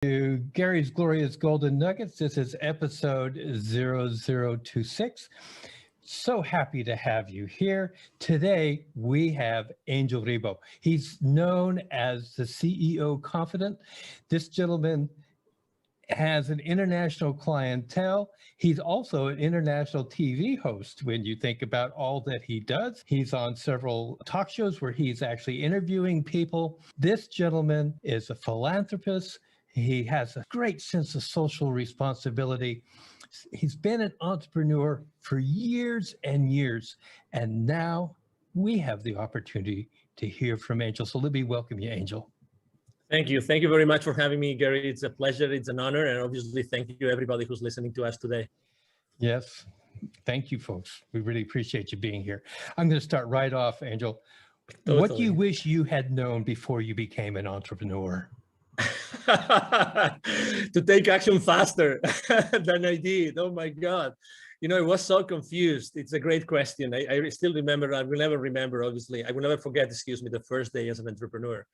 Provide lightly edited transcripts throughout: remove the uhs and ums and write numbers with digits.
To Gary's Glorious Golden Nuggets. This is episode 0026. So happy to have you here. Today, we have Angel Ribo. He's known as the CEO Confidant. This gentleman has an international clientele. He's also an international TV host when you think about all that he does. He's on several talk shows where he's actually interviewing people. This gentleman is a philanthropist. He has a great sense of social responsibility. He's been an entrepreneur for years and years, and now we have the opportunity to hear from Angel. So let me welcome you, Angel. Thank you. Thank you very much for having me, Gary. It's a pleasure. It's an honor. And obviously, thank you, everybody who's listening to us today. Yes. Thank you, folks. We really appreciate you being here. I'm going to start right off, Angel. Totally. What do you wish you had known before you became an entrepreneur? To take action faster than I did. Oh my God. You know, I was so confused. It's a great question. I still remember, I will never remember, obviously. I will never forget, the first day as an entrepreneur,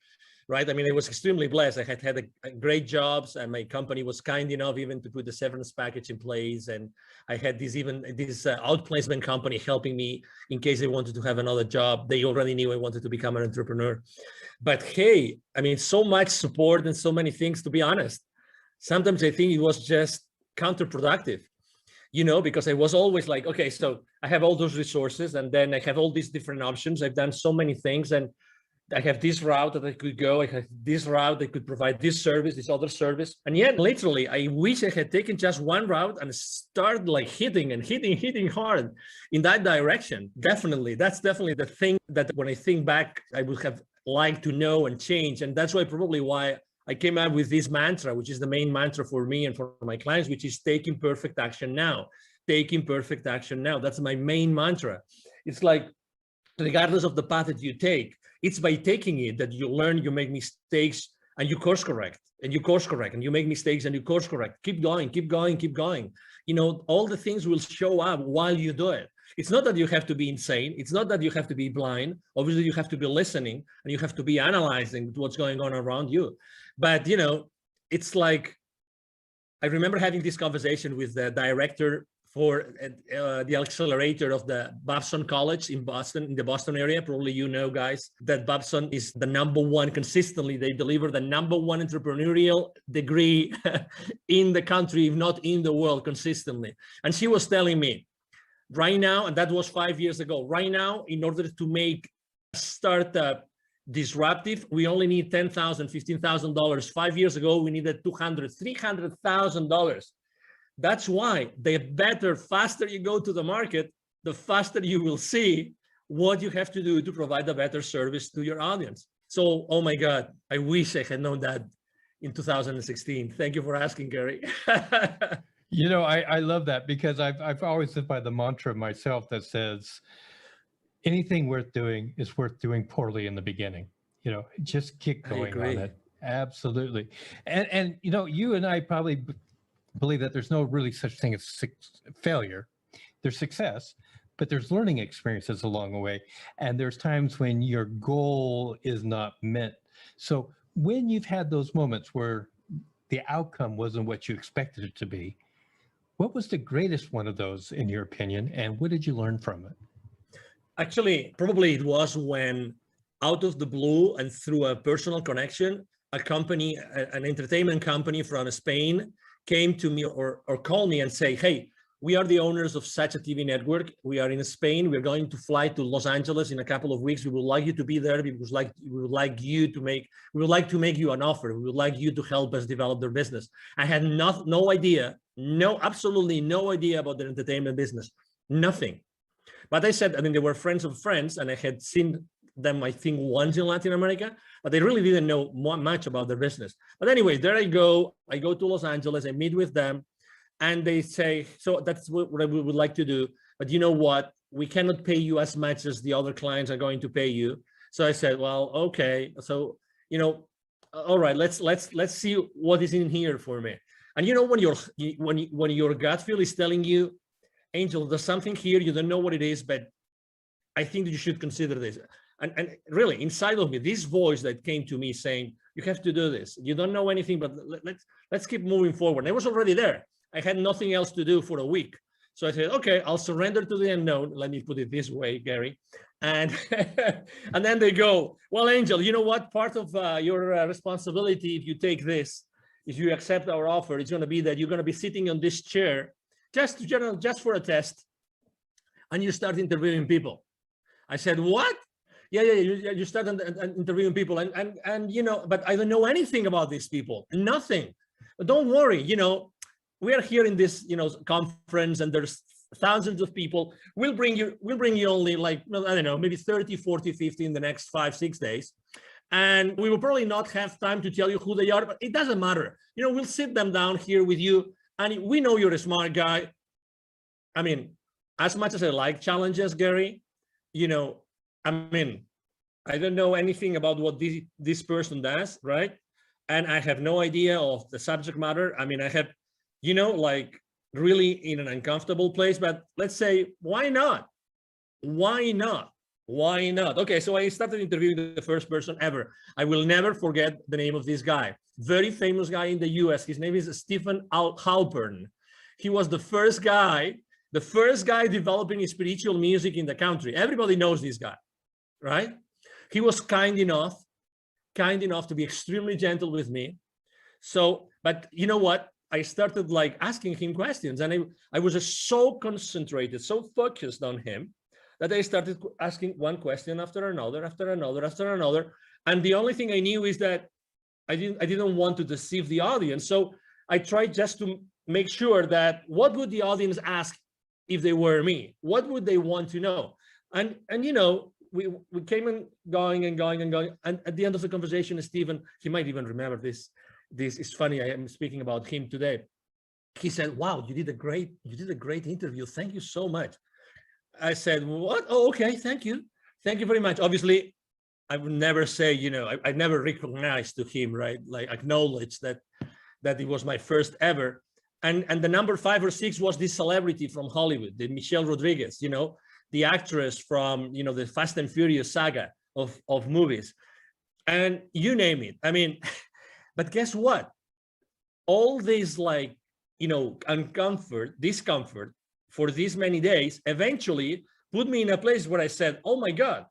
right? I mean, I was extremely blessed. I had a great jobs, and my company was kind enough even to put the severance package in place. And I had this outplacement company helping me in case I wanted to have another job. They already knew I wanted to become an entrepreneur. But hey, I mean, so much support and so many things, to be honest. Sometimes I think it was just counterproductive, you know, because I was always like, okay, so I have all those resources and then I have all these different options. I've done so many things and I have this route that I could go. I have this route that could provide this service, this other service. And yet, literally, I wish I had taken just one route and started like hitting hard in that direction. Definitely. That's definitely the thing that when I think back, I would have liked to know and change. And that's probably why I came up with this mantra, which is the main mantra for me and for my clients, which is taking perfect action now. Taking perfect action now. That's my main mantra. It's like, regardless of the path that you take, it's by taking it that you learn, you make mistakes, and you course correct, and you course correct, and you make mistakes and you course correct. Keep going, keep going, keep going. You know, all the things will show up while you do it. It's not that you have to be insane. It's not that you have to be blind. Obviously, you have to be listening and you have to be analyzing what's going on around you. But, you know, it's like, I remember having this conversation with the director for the accelerator of the Babson College in Boston, in the Boston area. Probably you know, guys, that Babson is the #1 consistently. They deliver the #1 entrepreneurial degree in the country, if not in the world, consistently. And she was telling me right now, and that was 5 years ago, right now, in order to make a startup disruptive, we only need $10,000, $15,000. 5 years ago, we needed $200,000, $300,000. That's why the faster you go to the market, the faster you will see what you have to do to provide a better service to your audience. So, oh my God, I wish I had known that in 2016. Thank you for asking, Gary. You know, I love that because I've always lived by the mantra myself that says, anything worth doing is worth doing poorly in the beginning. You know, just keep going on it. Absolutely. And you know, you and I probably believe that there's no really such thing as failure. There's success, but there's learning experiences along the way. And there's times when your goal is not met. So when you've had those moments where the outcome wasn't what you expected it to be, what was the greatest one of those in your opinion? And what did you learn from it? Actually, probably it was when out of the blue and through a personal connection, a company, an entertainment company from Spain came to me or called me and say, hey, we are the owners of such a TV network. We are in Spain. We're going to fly to Los Angeles in a couple of weeks. We would like you to be there because we would like to make you an offer. We would like you to help us develop their business. I had no idea, absolutely no idea about their entertainment business, nothing. But I said, I mean, they were friends of friends and I had seen them, I think, once in Latin America, but they really didn't know much about their business. But anyway, there I go to Los Angeles, I meet with them, and they say, so that's what we would like to do. But you know what? We cannot pay you as much as the other clients are going to pay you. So I said, well, okay. So, you know, all right, let's see what is in here for me. And you know, when your gut feel is telling you, Angel, there's something here, you don't know what it is, but I think that you should consider this. And really, inside of me, this voice that came to me saying, You have to do this. You don't know anything, but let's keep moving forward. And I was already there. I had nothing else to do for a week. So I said, okay, I'll surrender to the unknown. Let me put it this way, Gary. And and then they go, well, Angel, you know what? Part of your responsibility, if you take this, if you accept our offer, it's going to be that you're going to be sitting on this chair just for a test, and you start interviewing people. I said, what? Yeah, you start interviewing people, and you know, but I don't know anything about these people, nothing. But don't worry, you know, we are here in this, you know, conference, and there's thousands of people. We'll bring you only like, I don't know, maybe 30, 40, 50 in the next 5, 6 days. And we will probably not have time to tell you who they are, but it doesn't matter. You know, we'll sit them down here with you, and we know you're a smart guy. I mean, as much as I like challenges, Gary, you know, I mean, I don't know anything about what this person does, right? And I have no idea of the subject matter. I mean, I have, you know, like really in an uncomfortable place, but let's say, why not? Why not? Why not? Okay, so I started interviewing the first person ever. I will never forget the name of this guy. Very famous guy in the US. His name is Stephen Halpern. He was the first guy developing spiritual music in the country. Everybody knows this guy, right? He was kind enough to be extremely gentle with me. So, but you know what? I started like asking him questions, and I was just so concentrated, so focused on him, that I started asking one question after another. And the only thing I knew is that I didn't want to deceive the audience. So I tried just to make sure that what would the audience ask if they were me? What would they want to know? And you know, we came and going. And at the end of the conversation, Stephen, he might even remember this. This is funny. I am speaking about him today. He said, wow, you did a great interview. Thank you so much. I said, what? Oh, okay. Thank you. Thank you very much. Obviously, I would never say, you know, I never recognized to him, right? Like acknowledge that it was my first ever. And the number 5 or 6 was this celebrity from Hollywood, the Michelle Rodriguez, you know, the actress from, you know, the Fast and Furious saga of movies, and you name it. I mean, but guess what? All this, like, you know, discomfort for these many days eventually put me in a place where I said, oh my God,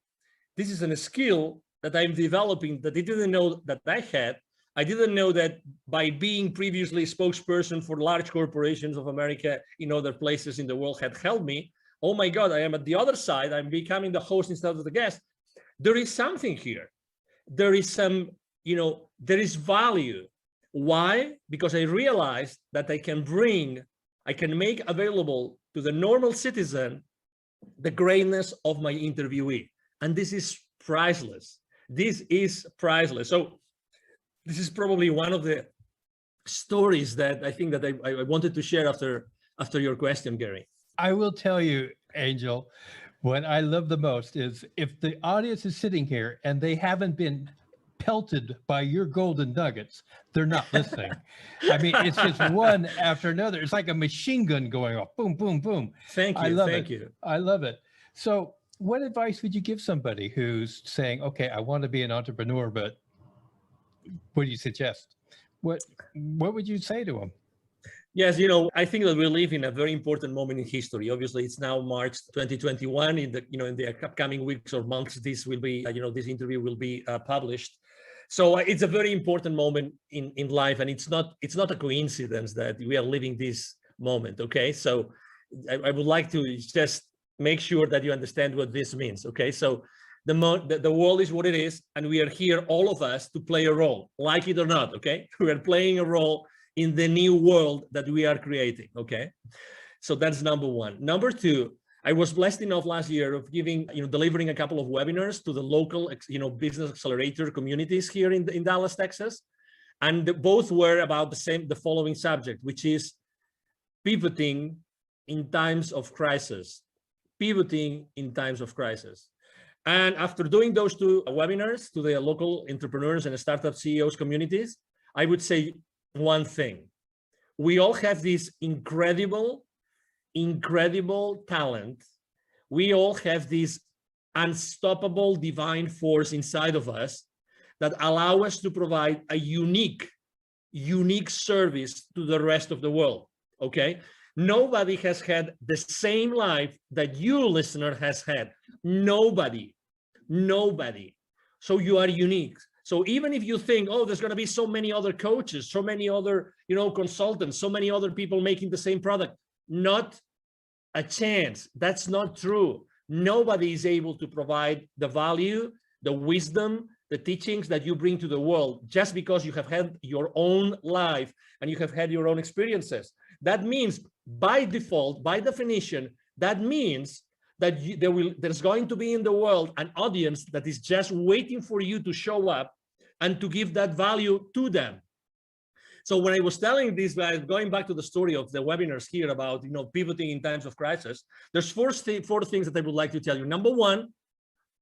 this is a skill that I'm developing that I didn't know that I had. I didn't know that by being previously spokesperson for large corporations of America in other places in the world had helped me. Oh my God, I am at the other side. I'm becoming the host instead of the guest. There is something here. There is some, you know, there is value. Why? Because I realized that I can make available to the normal citizen the greatness of my interviewee. And this is priceless. This is priceless. So this is probably one of the stories that I think that I wanted to share after your question, Gary. I will tell you, Angel, what I love the most is if the audience is sitting here and they haven't been pelted by your golden nuggets, they're not listening. I mean, it's just one after another. It's like a machine gun going off. Boom, boom, boom. Thank you. Thank you. I love it. So what advice would you give somebody who's saying, okay, I want to be an entrepreneur, but what do you suggest? What would you say to them? Yes, you know, I think that we live in a very important moment in history. Obviously, it's now March 2021. In the upcoming weeks or months, this will be, this interview will be published. So it's a very important moment in life, and it's not a coincidence that we are living this moment. Okay, so I would like to just make sure that you understand what this means. Okay, so the world is what it is, and we are here, all of us, to play a role, like it or not. Okay, we are playing a role in the new world that we are creating. Okay, so that's number one. Number two, I was blessed enough last year of delivering a couple of webinars to the local, business accelerator communities here in Dallas, Texas, and both were about the following subject, which is pivoting in times of crisis. Pivoting in times of crisis. And after doing those two webinars to the local entrepreneurs and startup CEOs communities, I would say one thing: we all have this incredible talent. We all have this unstoppable divine force inside of us, that allow us to provide a unique service to the rest of the world, okay? Nobody has had the same life that you, listener, has had. Nobody. So you are unique. So even if you think, oh, there's going to be so many other coaches, so many other, consultants, so many other people making the same product, not a chance. That's not true. Nobody is able to provide the value, the wisdom, the teachings that you bring to the world just because you have had your own life and you have had your own experiences. That means by default, by definition, that means that there's going to be in the world an audience that is just waiting for you to show up and to give that value to them. So when I was telling these guys, going back to the story of the webinars here about, pivoting in times of crisis, there's four things that I would like to tell you. Number one,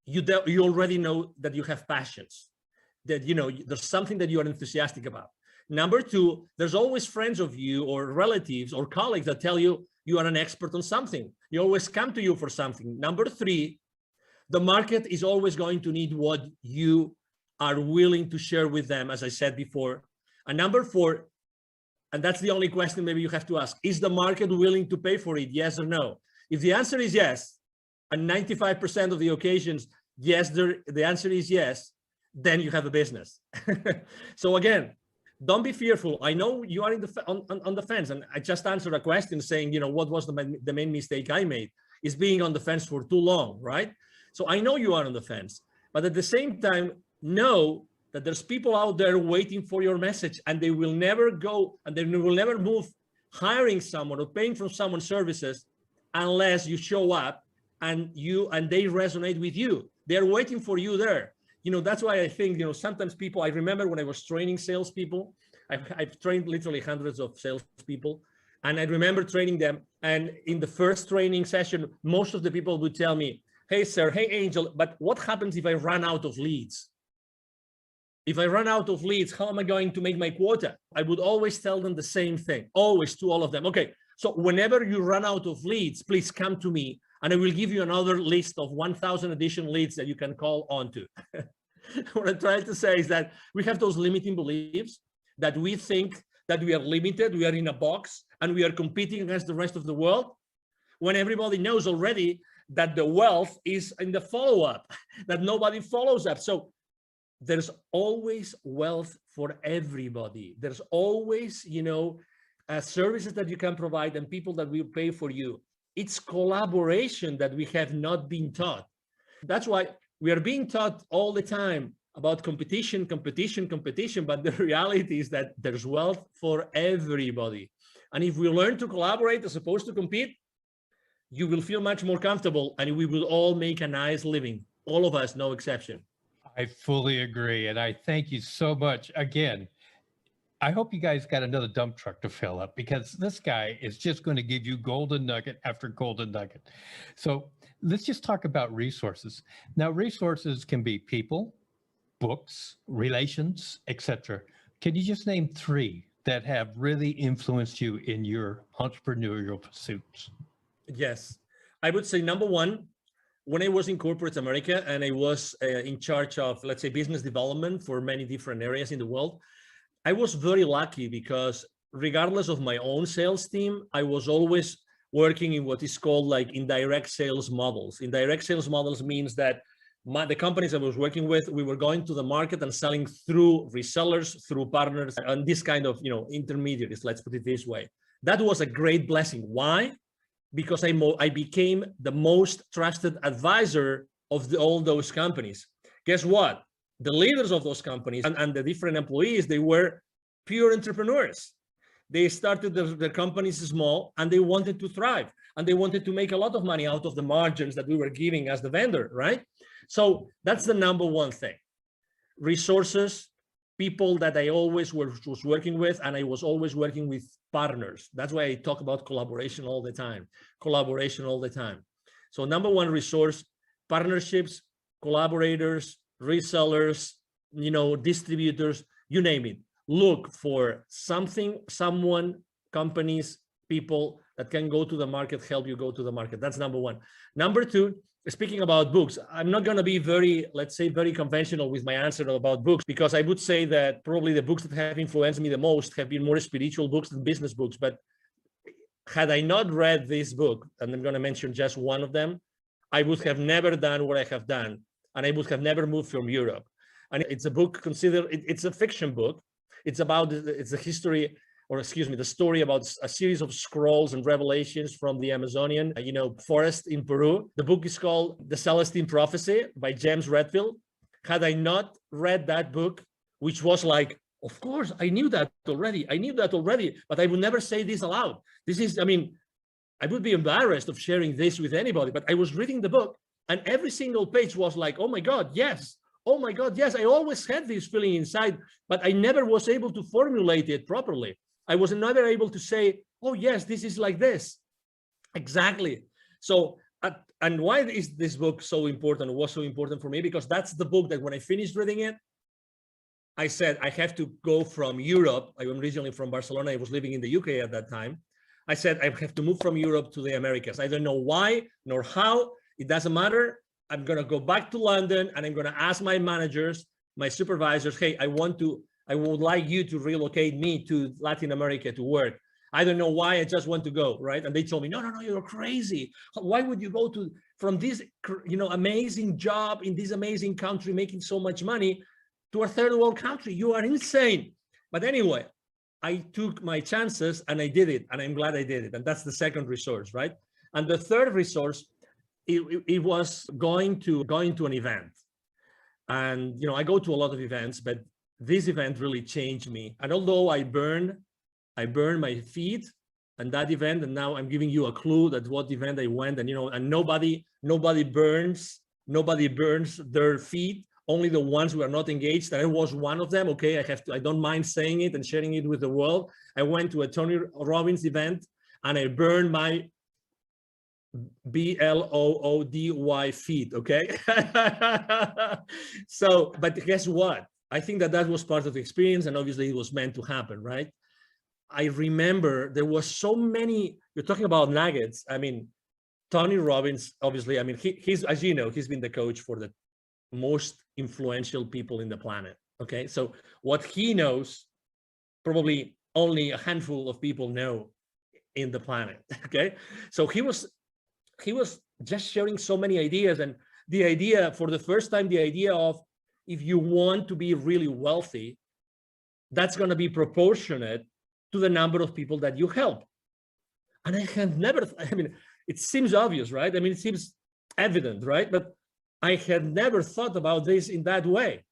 you already know that you have passions, that, there's something that you are enthusiastic about. Number two, there's always friends of you or relatives or colleagues that tell you you are an expert on something. You always come to you for something. Number three, the market is always going to need what you are willing to share with them, as I said before. And number four, and that's the only question maybe you have to ask, is the market willing to pay for it? Yes or no? If the answer is yes, and 95% of the occasions, yes, the answer is yes, then you have a business. So again, don't be fearful. I know you are on the fence, and I just answered a question saying, what was the main mistake I made is being on the fence for too long, right? So I know you are on the fence, but at the same time, know that there's people out there waiting for your message, and they will never go, and they will never move hiring someone or paying for someone's services unless you show up and they resonate with you. They're waiting for you there. That's why I think, sometimes people, I remember when I was training salespeople, I've trained literally hundreds of salespeople, and I remember training them. And in the first training session, most of the people would tell me, hey, sir, hey, Angel, but what happens if I run out of leads? If I run out of leads, how am I going to make my quota? I would always tell them the same thing, always, to all of them. Okay, so whenever you run out of leads, please come to me, and I will give you another list of 1,000 additional leads that you can call onto. What I'm trying to say is that we have those limiting beliefs that we think that we are limited, we are in a box, and we are competing against the rest of the world, when everybody knows already that the wealth is in the follow-up, that nobody follows up. So there's always wealth for everybody. There's always, services that you can provide and people that will pay for you. It's collaboration that we have not been taught. That's why we are being taught all the time about competition, but the reality is that there's wealth for everybody. And if we learn to collaborate as opposed to compete, you will feel much more comfortable, and we will all make a nice living. All of us, no exception. I fully agree. And I thank you so much. Again, I hope you guys got another dump truck to fill up, because this guy is just going to give you golden nugget after golden nugget. So let's just talk about resources. Now, resources can be people, books, relations, etc. Can you just name three that have really influenced you in your entrepreneurial pursuits? Yes, I would say number one, when I was in corporate America and I was in charge of, let's say, business development for many different areas in the world, I was very lucky because regardless of my own sales team, I was always working in what is called like indirect sales models. Indirect sales models means that the companies I was working with, we were going to the market and selling through resellers, through partners, and this kind of, intermediaries, let's put it this way. That was a great blessing. Why? Because I became the most trusted advisor of all those companies. Guess what? The leaders of those companies and the different employees, they were pure entrepreneurs. They started their companies small, and they wanted to thrive, and they wanted to make a lot of money out of the margins that we were giving as the vendor, right? So that's the number one thing. Resources, people that I always was working with, and I was always working with partners. That's why I talk about collaboration all the time. So number one, resource, partnerships, collaborators, resellers, distributors, you name it. Look for something, someone, companies, people that can go to the market, help you go to the market. That's number one. Number two, speaking about books, I'm not going to be very, let's say, very conventional with my answer about books, because I would say that probably the books that have influenced me the most have been more spiritual books than business books. But had I not read this book, and I'm going to mention just one of them, I would have never done what I have done, and I would have never moved from Europe. And it's a book considered, it's a fiction book. It's a history, or excuse me, the story about a series of scrolls and revelations from the Amazonian, forest in Peru. The book is called The Celestine Prophecy by James Redfield. Had I not read that book, which was like, of course, I knew that already, but I would never say this aloud. This is, I would be embarrassed of sharing this with anybody, but I was reading the book and every single page was like, oh my God, yes. Oh my God, yes. I always had this feeling inside, but I never was able to formulate it properly. I was never able to say, oh yes, this is like this. Exactly. So, and why is this book so important? It was so important for me because that's the book that when I finished reading it, I said, I have to go from Europe. I am originally from Barcelona. I was living in the UK at that time. I said, I have to move from Europe to the Americas. I don't know why nor how. It doesn't matter. I'm going to go back to London and I'm going to ask my managers, my supervisors, hey, I would like you to relocate me to Latin America to work. I don't know why, I just want to go, right? And they told me, no, you're crazy. Why would you go from this, amazing job in this amazing country, making so much money, to a third world country? You are insane. But anyway, I took my chances and I did it, and I'm glad I did it. And that's the second resource, right? And the third resource, it was going to an event. And I go to a lot of events, but this event really changed me. And although I burned my feet and that event, and now I'm giving you a clue that what event I went, and and nobody burns their feet, only the ones who are not engaged. And I was one of them. Okay, I don't mind saying it and sharing it with the world. I went to a Tony Robbins event and I burned my BLOODY feet. Okay. So, but guess what? I think that was part of the experience, and obviously it was meant to happen, right? I remember there was so many, you're talking about nuggets. Tony Robbins, obviously, he's, as you know, he's been the coach for the most influential people in the planet. Okay. So what he knows, probably only a handful of people know in the planet. Okay. So he was just sharing so many ideas, and the idea for the first time, the idea of, if you want to be really wealthy, that's going to be proportionate to the number of people that you help. And I had never, it seems obvious, right? It seems evident, right? But I had never thought about this in that way,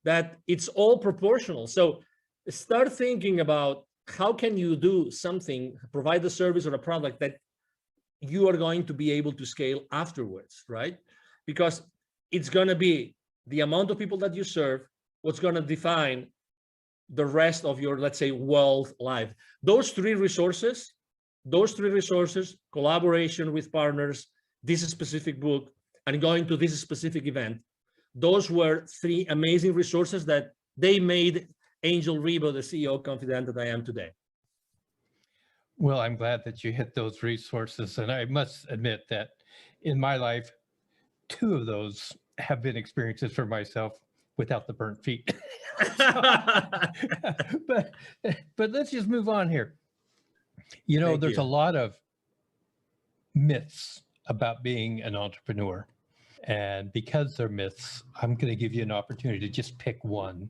that it's all proportional. So start thinking about how can you do something, provide a service or a product that you are going to be able to scale afterwards, right? Because it's going to be the amount of people that you serve, what's going to define the rest of your, let's say, wealth life. Those three resources, collaboration with partners, this specific book, and going to this specific event, those were three amazing resources that they made Angel Rebo the CEO Confidant that I am today. Well, I'm glad that you hit those resources. And I must admit that in my life, two of those have been experiences for myself without the burnt feet. but let's just move on here. There's a lot of myths about being an entrepreneur. And because they're myths, I'm going to give you an opportunity to just pick one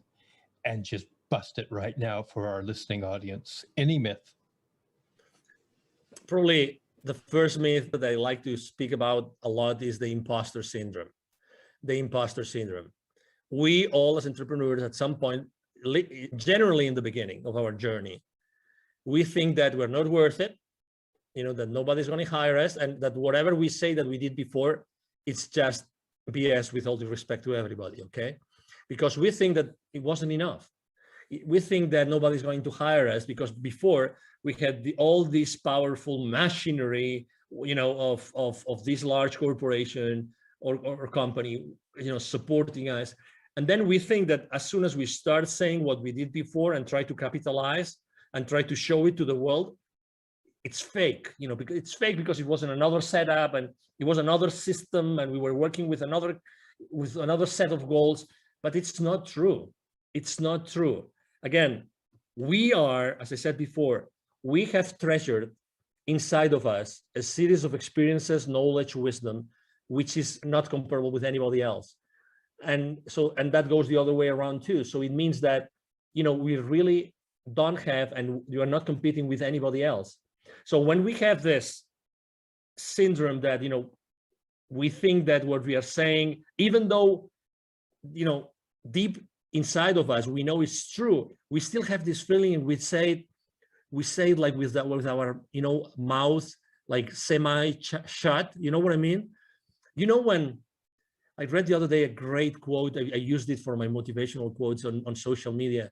and just bust it right now for our listening audience. Any myth? Probably the first myth that I like to speak about a lot is the imposter syndrome. The imposter syndrome. We all as entrepreneurs at some point, generally in the beginning of our journey, we think that we're not worth it, that nobody's going to hire us, and that whatever we say that we did before, it's just BS, with all due respect to everybody, okay? Because we think that it wasn't enough. We think that nobody's going to hire us because before we had all this powerful machinery, of this large corporation or company, supporting us. And then we think that as soon as we start saying what we did before and try to capitalize and try to show it to the world, it's fake, because it's fake because it was in another setup and it was another system and we were working with another set of goals, but it's not true. It's not true. Again, we are, as I said before, we have treasured inside of us a series of experiences, knowledge, wisdom, which is not comparable with anybody else. And that goes the other way around too. So it means that, we really don't have, and you are not competing with anybody else. So when we have this syndrome that, we think that what we are saying, even though, deep inside of us, we know it's true, we still have this feeling, and we say it like with our, mouth, like semi-shut, you know what I mean? When I read the other day a great quote, I used it for my motivational quotes on social media.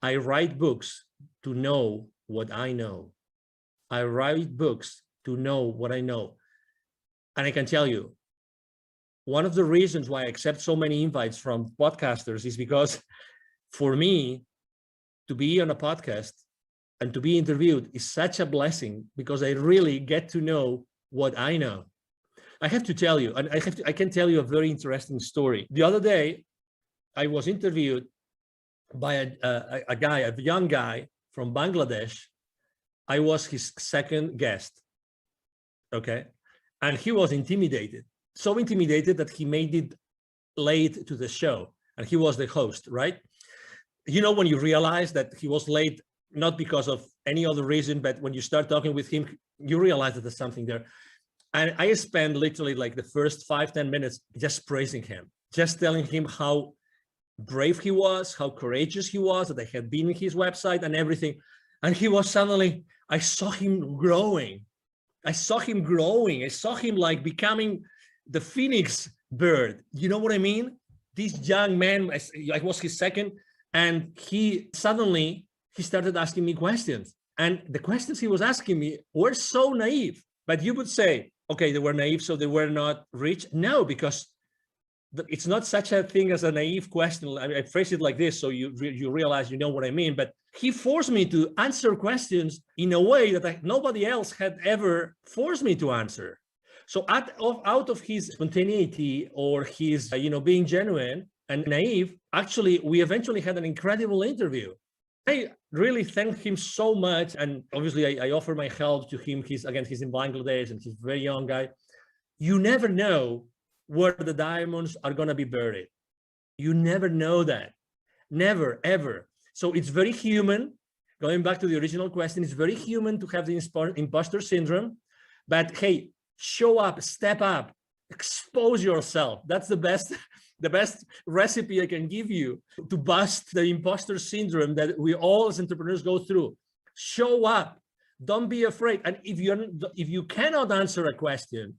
I write books to know what I know. I write books to know what I know. And I can tell you, one of the reasons why I accept so many invites from podcasters is because for me to be on a podcast and to be interviewed is such a blessing, because I really get to know what I know. I have to tell you, and I can tell you a very interesting story. The other day, I was interviewed by a young guy from Bangladesh. I was his second guest, okay? And he was intimidated, so intimidated that he made it late to the show, and he was the host, right? When you realize that he was late, not because of any other reason, but when you start talking with him, you realize that there's something there. And I spent literally like the first 5-10 minutes just praising him, just telling him how brave he was, how courageous he was, that I had been in his website and everything. And he was suddenly, I saw him growing. I saw him like becoming the phoenix bird. You know what I mean? This young man, I was his second, and he started asking me questions. And the questions he was asking me were so naive. But you would say, okay, they were naive, so they were not rich. No, because it's not such a thing as a naive question. I phrase it like this, so you realize you know what I mean. But he forced me to answer questions in a way that nobody else had ever forced me to answer. So out of his spontaneity or his, being genuine and naive, actually, we eventually had an incredible interview. I really thank him so much. And obviously I offer my help to him. He's in Bangladesh and he's a very young guy. You never know where the diamonds are going to be buried. You never know that. Never, ever. So it's very human. Going back to the original question, it's very human to have the imposter syndrome. But hey, show up, step up, expose yourself. That's the best recipe I can give you to bust the imposter syndrome that we all as entrepreneurs go through. Show up. Don't be afraid. And if you cannot answer a question,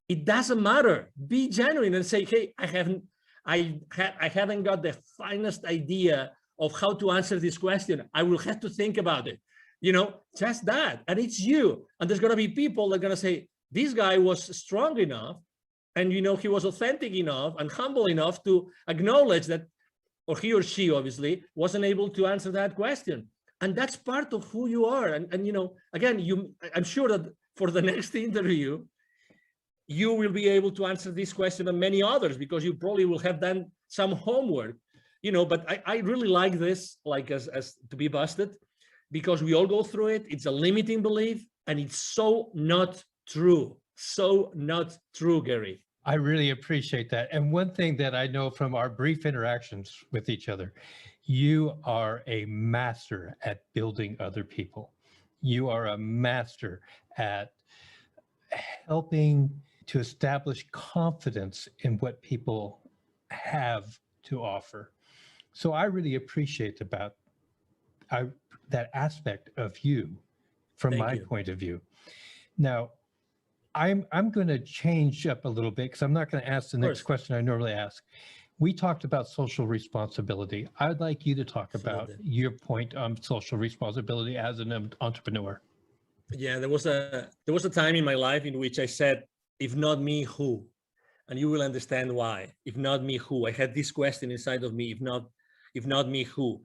it doesn't matter. Be genuine and say, hey, I haven't got the finest idea of how to answer this question. I will have to think about it. Just that. And it's you. And there's going to be people that are going to say, this guy was strong enough, and he was authentic enough and humble enough to acknowledge that, or he or she obviously wasn't able to answer that question. And that's part of who you are. And again, I'm sure that for the next interview, you will be able to answer this question and many others, because you probably will have done some homework, but I really like this, like as to be busted, because we all go through it. It's a limiting belief, and it's so not true. So not true, Gary. I really appreciate that. And one thing that I know from our brief interactions with each other, you are a master at building other people. You are a master at helping to establish confidence in what people have to offer. So I really appreciate that aspect of you from my point of view. Now, I'm going to change up a little bit, because I'm not going to ask the next question I normally ask. We talked about social responsibility. I'd like you to talk about your point on social responsibility as an entrepreneur. Yeah, there was a time in my life in which I said, if not me, who? And you will understand why. If not me, who? I had this question inside of me, if not me, who?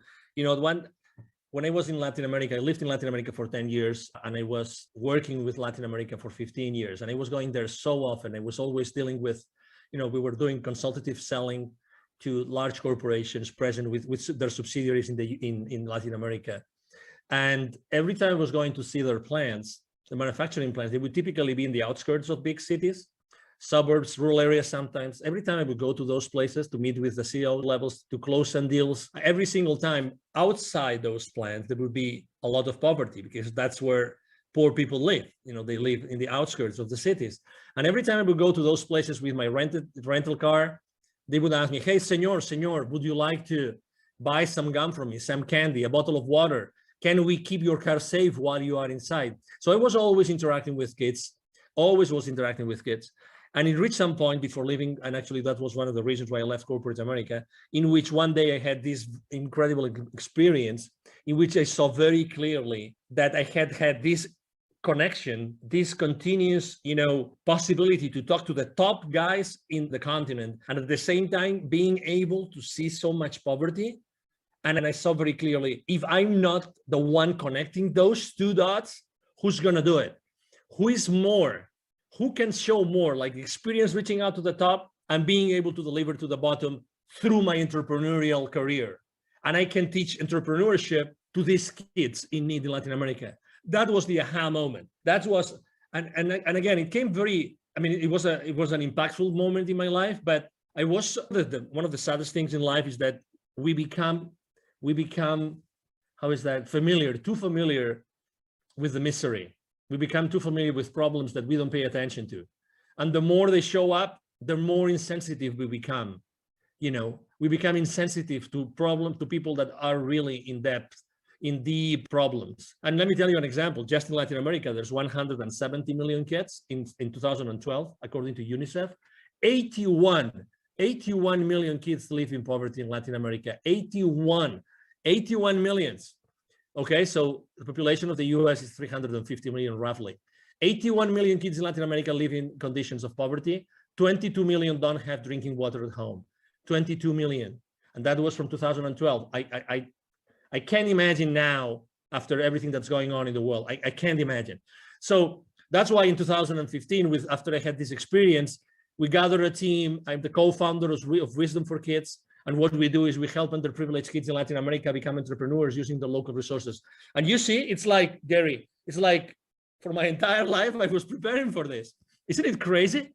when I was in Latin America, I lived in Latin America for 10 years, and I was working with Latin America for 15 years. And I was going there so often. I was always dealing with, we were doing consultative selling to large corporations present with their subsidiaries in Latin America. And every time I was going to see their plants, the manufacturing plants, they would typically be in the outskirts of big cities, suburbs, rural areas sometimes. Every time I would go to those places to meet with the CEO levels, to close some deals, every single time outside those plants, there would be a lot of poverty, because that's where poor people live. They live in the outskirts of the cities. And every time I would go to those places with my rental car, they would ask me, hey, senor, would you like to buy some gum from me, some candy, a bottle of water? Can we keep your car safe while you are inside? So I was always interacting with kids, And it reached some point before leaving, and actually that was one of the reasons why I left corporate America, in which one day I had this incredible experience in which I saw very clearly that I had this connection, this continuous, possibility to talk to the top guys in the continent, and at the same time being able to see so much poverty. And I saw very clearly, if I'm not the one connecting those two dots, who's going to do it? Who is more? Who can show more, like the experience reaching out to the top and being able to deliver to the bottom through my entrepreneurial career? And I can teach entrepreneurship to these kids in need in Latin America. That was the aha moment. That was, and again, it came very, it was an impactful moment in my life, but I was, one of the saddest things in life is that we become, how is that, too familiar with the misery. We become too familiar with problems that we don't pay attention to. And the more they show up, the more insensitive we become. We become insensitive to people that are really in depth, in deep problems. And let me tell you an example. Just in Latin America, there's 170 million kids in 2012, according to UNICEF. 81 million kids live in poverty in Latin America. 81 millions. Okay, so the population of the US is 350 million roughly. 81 million kids in Latin America live in conditions of poverty. 22 million don't have drinking water at home. 22 million. And that was from 2012. I can't imagine now, after everything that's going on in the world, I can't imagine. So that's why in 2015, after I had this experience, we gathered a team. I'm the co-founder of Wisdom for Kids. And what we do is we help underprivileged kids in Latin America become entrepreneurs using the local resources. And you see, it's like, Gary, it's like for my entire life, I was preparing for this. Isn't it crazy?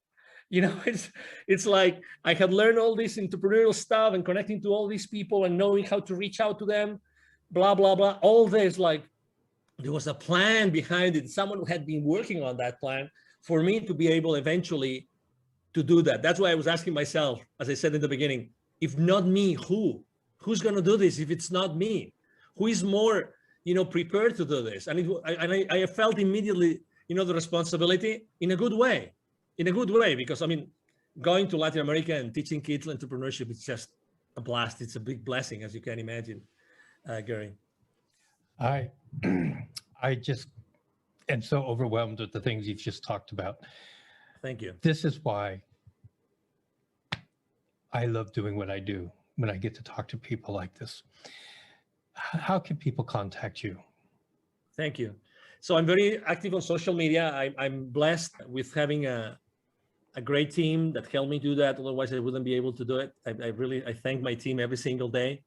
It's like I had learned all this entrepreneurial stuff and connecting to all these people and knowing how to reach out to them, blah, blah, blah. All this, like, there was a plan behind it. Someone had been working on that plan for me to be able eventually to do that. That's why I was asking myself, as I said in the beginning, if not me, who? Who's going to do this if it's not me? Who is more, prepared to do this? And I felt immediately, the responsibility in a good way, because going to Latin America and teaching kids entrepreneurship is just a blast. It's a big blessing, as you can imagine, Gary. I just am so overwhelmed with the things you've just talked about. Thank you. This is why I love doing what I do when I get to talk to people like this. How can people contact you? Thank you. So I'm very active on social media. I'm blessed with having a great team that helped me do that. Otherwise, I wouldn't be able to do it. I thank my team every single day.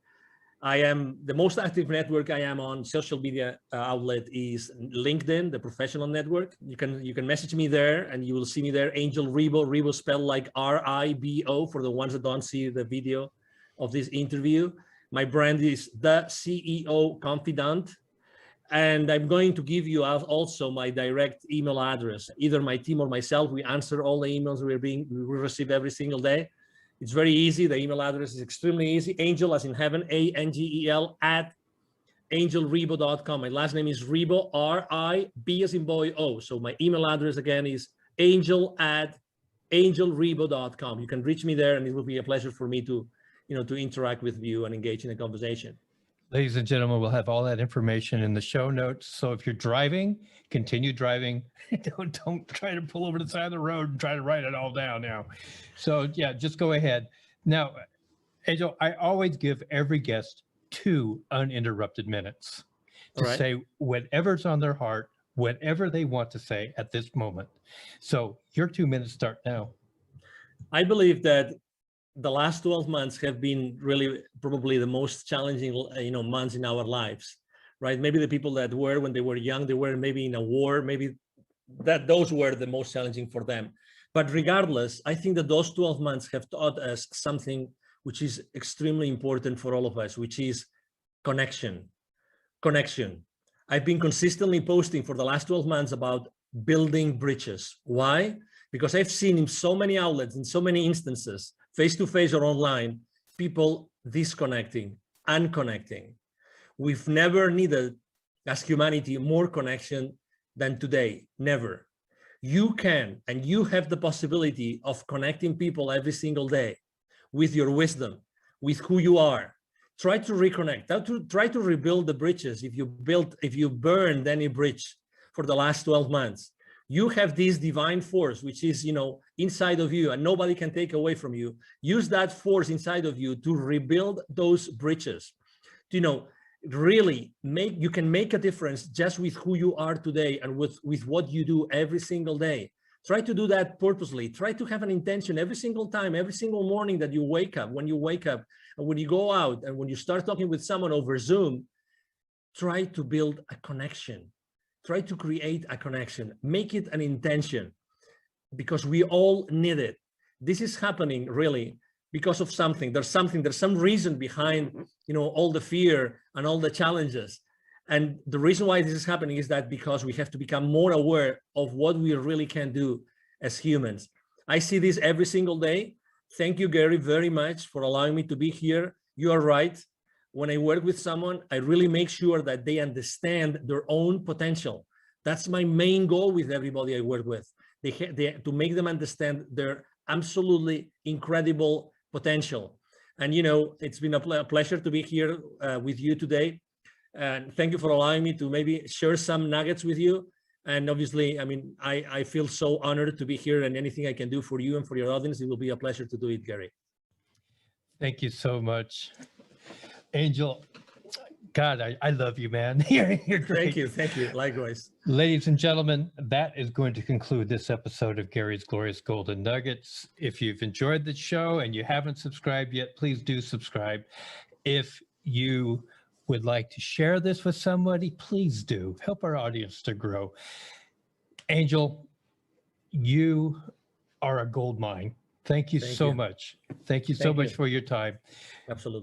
I am the most active network I am on social media outlet is LinkedIn, the professional network. You can message me there and you will see me there. Angel Ribo, Ribo spelled like R-I-B-O for the ones that don't see the video of this interview. My brand is the CEO Confidant. And I'm going to give you also my direct email address. Either my team or myself, we answer all the emails we receive every single day. It's very easy. The email address is extremely easy. Angel, as in heaven, A-N-G-E-L @angelribo.com. My last name is Ribo, R-I-B as in boy, O. So my email address again is angel@angelribo.com. You can reach me there, and it will be a pleasure for me to interact with you and engage in a conversation. Ladies and gentlemen, we'll have all that information in the show notes. So if you're driving, continue driving. Don't try to pull over to the side of the road and try to write it all down now. So yeah, just go ahead. Now, Angel, I always give every guest 2 uninterrupted minutes. to right. say whatever's on their heart, whatever they want to say at this moment. So your 2 minutes start now. I believe that the last 12 months have been really probably the most challenging, months in our lives, right? Maybe the people that were when they were young, they were maybe in a war, maybe that those were the most challenging for them. But regardless, I think that those 12 months have taught us something which is extremely important for all of us, which is connection. Connection. I've been consistently posting for the last 12 months about building bridges. Why? Because I've seen in so many outlets, in so many instances, face-to-face or online, people disconnecting, unconnecting. We've never needed, as humanity, more connection than today. Never. You can, and you have the possibility of connecting people every single day with your wisdom, with who you are. Try to reconnect, try to rebuild the bridges. If you burned any bridge for the last 12 months, you have this divine force, which is, inside of you and nobody can take away from you. Use that force inside of you to rebuild those bridges. Really you can make a difference just with who you are today and with what you do every single day. Try to do that purposely. Try to have an intention every single time, every single morning that you wake up, when you wake up, and when you go out, and when you start talking with someone over Zoom. Try to build a connection. Try to create a connection. Make it an intention, because we all need it. This is happening really because of something. There's some reason behind, all the fear and all the challenges. And the reason why this is happening is that because we have to become more aware of what we really can do as humans. I see this every single day. Thank you, Gary, very much for allowing me to be here. You are right. When I work with someone, I really make sure that they understand their own potential. That's my main goal with everybody I work with. To make them understand their absolutely incredible potential. And, it's been a pleasure to be here with you today. And thank you for allowing me to maybe share some nuggets with you. And obviously, I feel so honored to be here, and anything I can do for you and for your audience, it will be a pleasure to do it, Gary. Thank you so much. Angel, God, I love you, man. You're great. Thank you. Likewise. Ladies and gentlemen, that is going to conclude this episode of Gary's Glorious Golden Nuggets. If you've enjoyed the show and you haven't subscribed yet, please do subscribe. If you would like to share this with somebody, please do. Help our audience to grow. Angel, you are a gold mine. Thank you so much. Thank you so much for your time. Absolutely.